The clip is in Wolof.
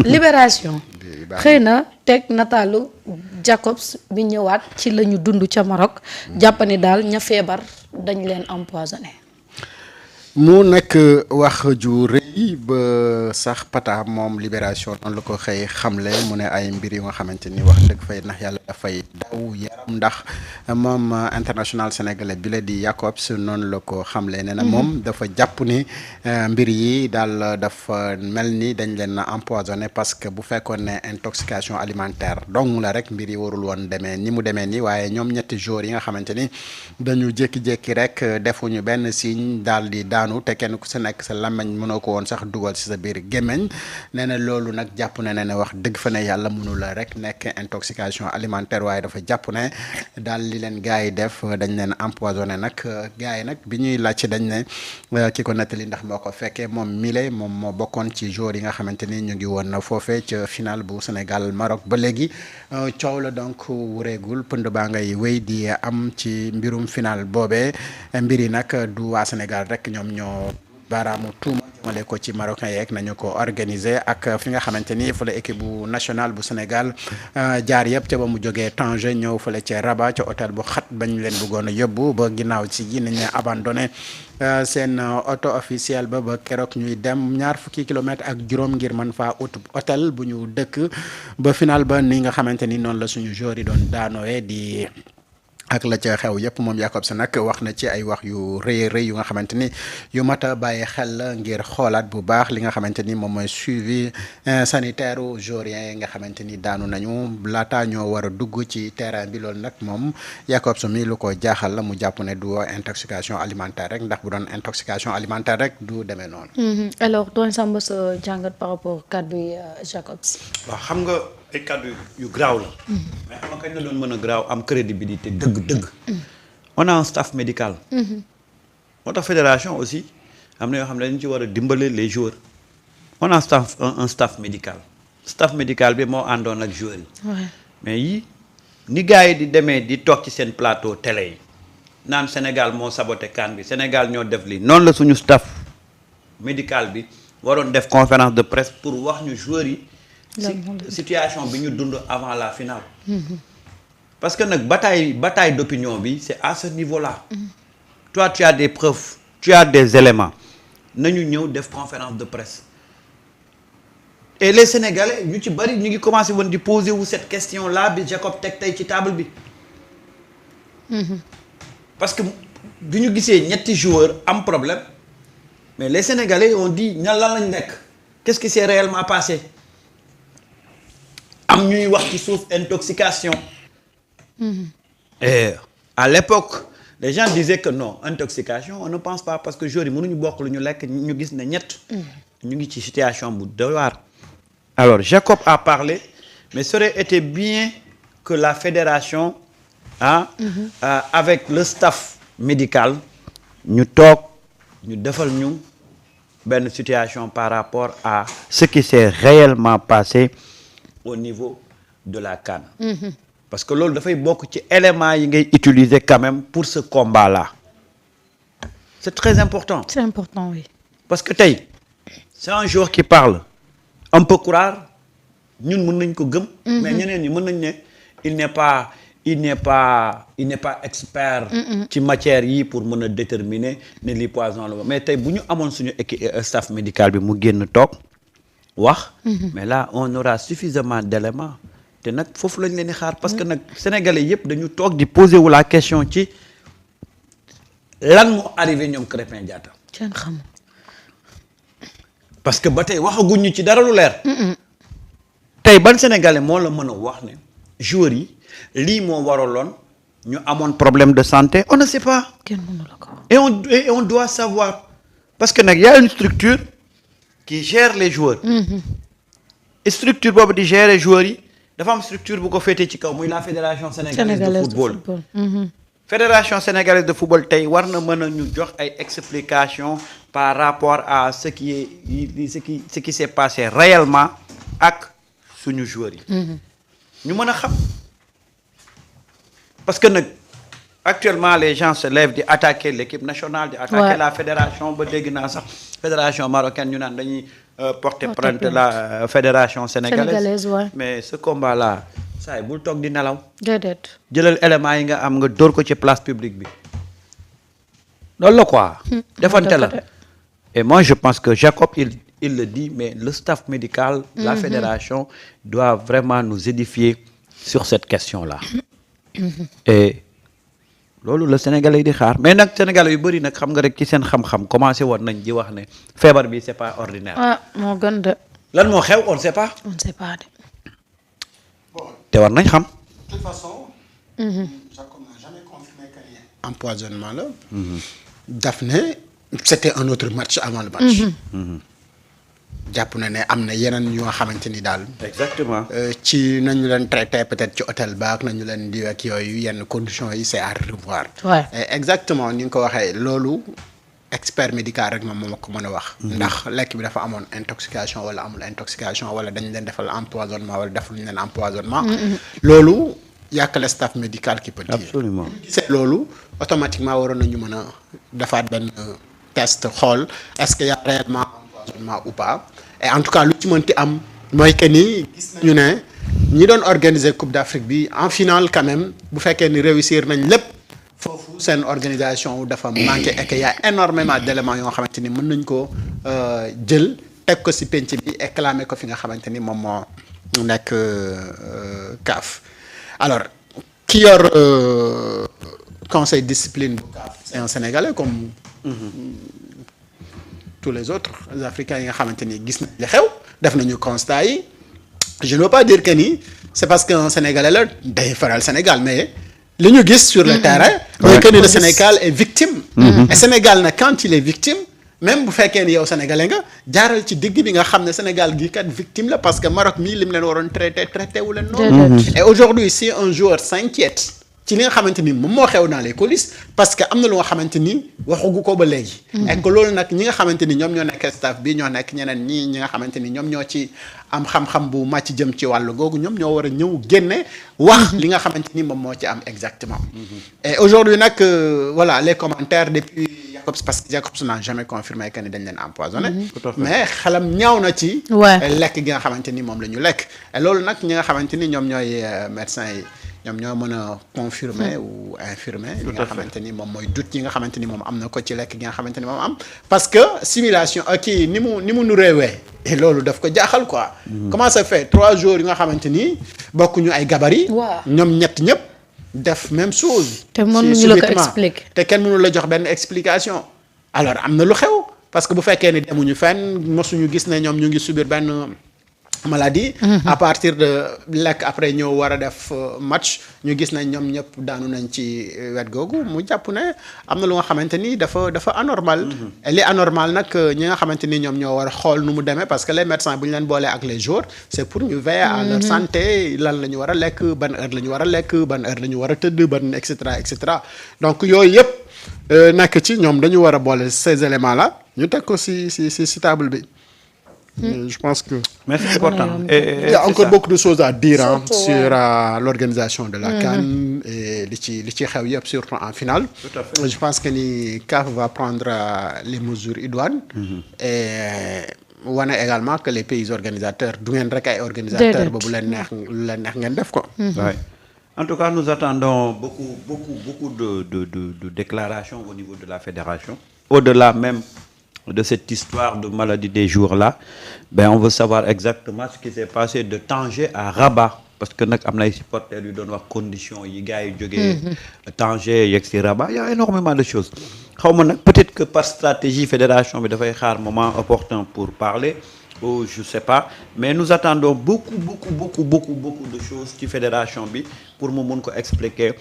Libération xëy na teg nataalu Jacobs bi ñëwaat ci la ñu dund ca Maroc jàppani daal ña feebar dañ leen empoisonné. mu nekk wax ju rëy ba sax pata moom Libération noonu la ko xëy xamle mu ne ay mbir yu nga xamante ni wax dëgg fay ndax yàlla dafay daw yaram ndax moom international sénégalais bi la di Jacobs noonu la ko xamle nee na moom dafa jàpp ni mbir yi daal dafa mel ni dañ leen empoisonné parce que bu fekkoon ne intoxication alimentaire dong la rek mbir yi warul woon demee ni mu demee nii waaye ñoom ñetti jours yi nga xamante ni dañu jékki-jékki rek defuñu benn signe daal di te kenn ku sa nekk sa làmmiñ mënoo ko woon sax dugal ci sa biir gémmiñ nee na loolu nag jàpp na ne wax dëgg fa ne yàlla mënu la rek nekk intoxication alimentaire waaye dafa jàpp ne daal li leen gars yi def dañ leen empoisonné nag gars yi nag bi ñuy laajte dañ ne ki ko nettali ndax moo ko fekkee moom mile moom moo bokkoon ci joueurs yi nga xamante ni ñu ngi woon foofee ca final bu Sénégal Maroc ba léegi coow la donc wureegul pënd baa ngay wéy di am ci mbirum final boobee mbir yi nag du waa Sénégal rek ñoom ñoo baaraamu tuuma jëmale ko ci marocain yeeg nañu ko organiser ak fi nga xamante ni fa la équipe bu nationale bu Sénégal jaar yëpp ca ba mu jógee Tanger ñëw fële ca Rabat ca hôtel bu xat bañ leen bëggoon a yóbbu ba ginnaaw ci ji nañ abandonné seen auto officiel ba keroog ñuy dem 20 kilomètres ak juróom ngir mën faa ut hôtel bu ñu dëkk ba final ba ni nga xamante ni noonu la suñu joueur yi doon daanoowe di ak la ca xew yëpp moom Jacobs nag wax na ci ay wax yu rëy yu nga xamante ni yu mat a bàyyi xel la ngir xoolaat bu baax li nga xamante ni moom mooy suivi sanitaire u joueurs yi nga xamante ni daanu nañu laata ñoo war a dugg ci terrain bi loolu nag moom Jacobs mi lu ko jaaxal la mu jàpp ne du intoxication alimentaire rek ndax bu doon intoxication alimentaire rek du demee noonu. Alors doon Samba sa jàngat par rapport kàddu yi Jacobs. waaw xam nga ay kàddu yu graaw la. mais xam nga kañ la doon mën a graaw am crédibilité dëgg. on a un staff médical. moo tax fédération aussi am na yoo xam ne dañu ci war a dimbale les joueurs. on a un staff médical. staff médical bi moo àndoon ak joueurs yi. mais yi ni gars yi di demee di toog ci seen plateau télé yi naan Sénégal moo saboté CAN bi Sénégal ñoo def lii noonu la suñu staff médical bi waroon def conférence de presse pour wax ñu joueurs yi. situation bi ñu dund avant la finale. Parce que nag bataille d'opinion bi c'est à ce niveau-là. Toi tu as des preuves, tu as des éléments nañu ñëw def conférence de presse et les Sénégalais ñu ci bari ñu ngi commencé woon di poser wu cette question-là bi Jacob teg tey ci table bi. Parce que bi ñu gisee ñetti joueurs am problème mais les Sénégalais ont dit ñan lan lañ nekk qu'est-ce qui s'est réellement passé am ñuy wax ci suuf intoxication. Et à l'époque les gens disaient que non intoxication on ne pense pas parce que joueurs yi mënuñu bokk lu ñu lekk ñu gis ne ñett ñu ngi ci situation bu doy waar. Alors Jacob a parlé mais ça aurait été bien que la fédération avec le staff médical ñu toog ñu defal ñu benn situation par rapport à ce qui s'est réellement passé au niveau de la CAN. Parce que loolu dafay bokk ci éléments yi ngay utiliser quand même pour ce combat-là. C'est très important. C'est important, oui. Parce que tey c'est un joueur qui parle. On peut croire ñun mën nañ ko gëm. mais ñeneen ñi mën nañ ne il n'est pas expert. ci matière yi pour mën a déterminer ne lii poison la mais tey bu ñu amoon suñu staff médical bi mu génn toog wax. mais là on aura suffisamment d'éléments. te nag foofu lañ leen di xaar parce que nag sénégalais yëpp dañu toog di poser wu la question ci lan moo arrivé ñoom Krépin Diatta. kenn xam. parce que ba tey waxaguñ ñu ci dara lu leer. tey ban sénégalais moo la mën a wax ne joueurs yi lii moo waraloon ñu amoon problème de santé on ne sait pas. kenn mënu la ko. et on doit savoir parce que nag y a une structure qui gère les joueurs. structure boobu di gérer joueurs yi. dafa am structure bu ko féetee ci kaw muy la fédération sénégalaise de football. Fédération sénégalaise de football tey war na mën a ñu jox ay explications par rapport à ce qui s'est passé réellement ak suñu joueurs yi. ñu mën a xam parce que nag actuellement les gens se lèvent di attaquer l'équipe nationale di attaquer la fédération ba dégg naa sax fédération marocaine ñu naan porter plainte la fédération sénégalaise. Ouais. Mais ce combat là saa yi bul toog di nelaw. déedéet. jëlal éléments yi nga am nga dóor ko ci place publique bi loolu la quoi. defante la et moi je pense que Jacob il le dit mais le staff médical. la fédération doit vraiment nous édifier sur cette question là. et loolu la Sénégalais yi di xaar mais nag Sénégalais yu bëri nag xam nga rek ci seen xam-xam commencé woon nañ di wax ne feebar bi c'est pas ordinaire. ah moo gën de. lan moo xew on ne sait pas. on ne sait pas de. te war nañ xam. De toute façon. Jacob n'a jamais confirmé que ni empoisonnement la. daf ne c'était un autre match avant le match. jàpp na ne am na yeneen yoo xamante ni daal. exactement. ci nañu leen traité peut-être ci hôtel baak nañu leen di ak yooyu yenn conditions yi c'est à revoir. Ouais. exactement ni nga ko waxee loolu expert médical rek moom moo ko mën a wax. ndax lekk bi dafa amoon intoxication wala amul intoxication wala dañ leen defal empoisonnement wala defuñu leen empoisonnement. loolu y a que le staff médical qui peut dire. absolument. c'est loolu automatiquement waroon nañu mën a defaat benn test xool est-ce qu'il y a réellement empoisonnement ou pas. et en tout cas lu ci mënti am mooy que ni gis nañu ne ñi doon organiser Coupe d'Afrique bi en finale quand même bu fekkee ni réussir nañ lépp foofu seen organisation dafa manqué et que y a énormément d'éléments yoo xamante ni mën nañ ko jël teg ko ci penc bi et clamer ko fi nga xamante ni moom moo nekk CAF. alors ki yor conseil discipline bu CAF c'est un Sénégalais comme tous les autres Africains yi nga xamante ni gis nañ li xew def nañu constat yi je ne veux pas dire que ni c'est parce que un Sénégalais la day faral Sénégal mais li ñu gis sur le terrain mooy que ni le Sénégal est victime et Sénégal nag quand il est victime même bu fekkee ni yow Sénégalais nga jaaral ci digg bi nga xam ne Sénégal gi kat victime la parce que Maroc mii lim leen waroon traité wu leen noonu et aujourd'hui si un joueur s'inquiète ci li nga xamante ni moom moo xew dans les coulisses parce que am na lu nga xamante ni waxugu ko ba léegi. et que loolu nag ñi nga xamante ni ñoom ñoo nekk staff bi ñoo nekk ñeneen ñi nga xamante ni ñoom ñoo ci am xam-xam bu màcc jëm ci wàllu googu ñoom ñoo war a ñëw génne wax li nga xamante ni moom moo ci am exactement. et aujourd'hui nag voilà les commentaires depuis Jacobs parce que Jacobs n'a jamais confirmé que ni dañ leen empoisonné. mais xelam ñaaw na ci. lekk gi nga xamante ni moom la ñu lekk. et loolu nag ñi nga xamante ni ñoom ñooy médecins yi. ñoom ñoo mën a confirmer ou infirmer li nga xamante ni moom mooy doute yi nga xamante ni moom am na ko ci lekk gi nga xamante ni moom am parce que simulation kii ni mu nu réewee et loolu daf ko jaaxal quoi. Comment ça fait 3 jours yi nga xamante ni bokkuñu ay gabarit. ñoom ñett ñëpp def même chose. te mënuñu la ko expliquer. te kenn mënu la jox benn explication. alors am na lu xew parce que bu fekkee ni demuñu fenn mosuñu gis ne ñoom ñu ngi subir benn maladie. à partir de lekk après ñëw war a def match ñu gis nañ ñoom ñëpp daanu nañ ci wet googu mu jàpp ne am na lu nga xamante ni dafa anormal. et li anormal nag ñi nga xamante ni ñoom ñoo war a xool nu mu demee parce que les médecins bu ñu leen boolee ak les jours c'est pour ñu veiller à leur santé lan la ñu war a lekk ban heure la ñu war a lekk ban heure la ñu war a tëdd ban et cetera donc yooyu yëpp nekk ci ñoom dañu war a boole ces éléments là ñu teg ko ci table bi. Je pense que. Mais c'est important. Il y a encore beaucoup de choses à dire sur l'organisation de la CAN et li ci xew yëpp surtout en finale. Tout à fait. Je pense que ni CAF va prendre les mesures idoines. et wane également que les pays organisateurs du ngeen rek ay organisateurs ba bu leen neex ngeen def ko. En tout cas, nous attendons beaucoup de déclarations au niveau de la fédération. Au-delà même de cette histoire de maladie des jours-là, on veut savoir exactement ce qui s'est passé de Tanger à Rabat. Parce que nag am na ay supporters yu doon wax conditions yi gars yi jógee Tanger yegg si Rabat, il y a énormément de choses. xaw ma nag peut-être que par stratégie fédération bi dafay xaar moment opportun pour parler ou je sais pas, mais nous attendons beaucoup de choses ci fédération bi pour mu mun ko expliquer